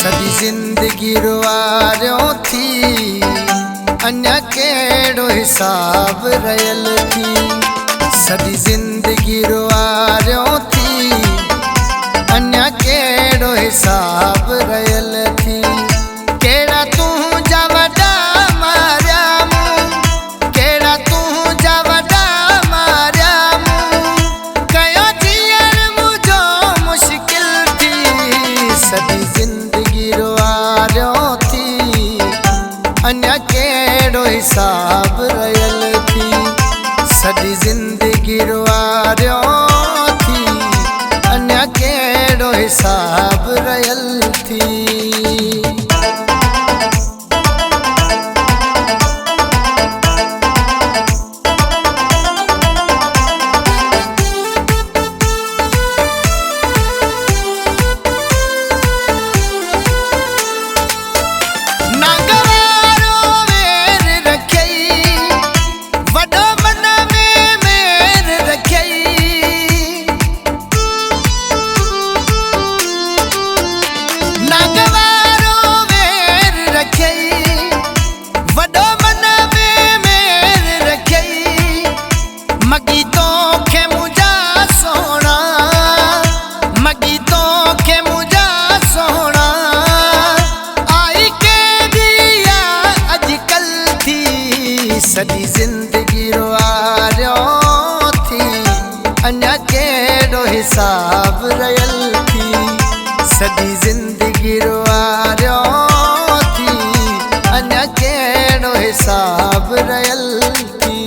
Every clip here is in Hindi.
सदी जिंदगी रुआरियो थी अन्या केड़ो हिसाब रयल थी। सदी जिंदगी रुआरियो थी अन्या केड़ो हिसाब रयल थी। केड़ा तू जा वडा मारिया मूं, केड़ा तू जा वडा मारिया मूं, कयो जीअण मुझो मुश्किल थी। सदी जिंदगी रुआरियो थी अन्या केड़ो हिसाब रयल थी। सदी जिंदगी रुआरियो थी अन्या केड़ो हिसाब रयल थी। सदी जिंदगी रुआरियो थी अन्या केड़ो हिसाब रयल थी। सदी जिंदगी रुआरियो थी अन्या केड़ो हिसाब रयल थी।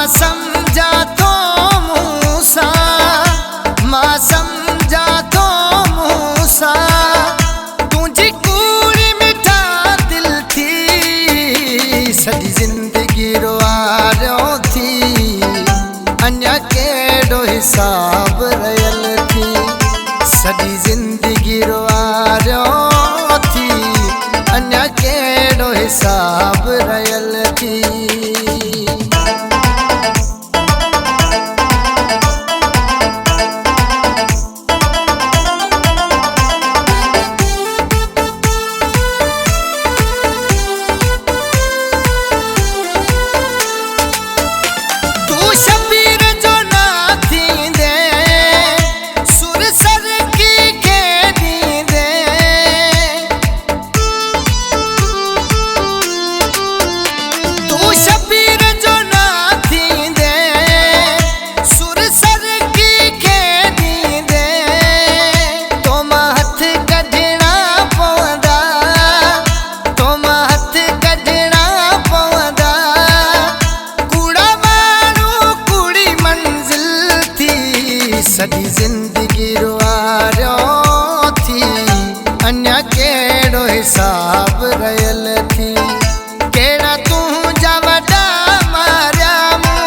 समझा तो मूसा, मां समझा तो मूसा, तुझी कूड़ी मिठा दिल थी। सदी जिंदगी रुआरियो थी अन्या केड़ो हिसाब रयल थी। सदी जिंदगी रुआरियो थी अन्या केड़ो हिसाब रयल थी। सदी जिंदगी रुआरियो थी अन्या केड़ो हिसाब रयल थी। केड़ा तू जा वडा मारिया मूं,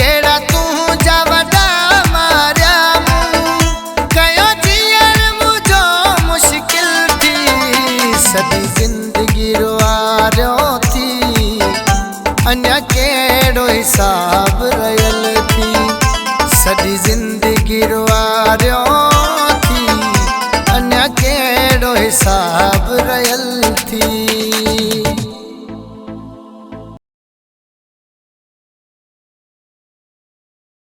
केड़ा तू जा वडा मारिया मूं, कयो जीअण मुझो मुश्किल थी। सदी जिंदगी रुआरियो थी अन्या केड़ो हिसाब रयल थी। सदी जिंदगी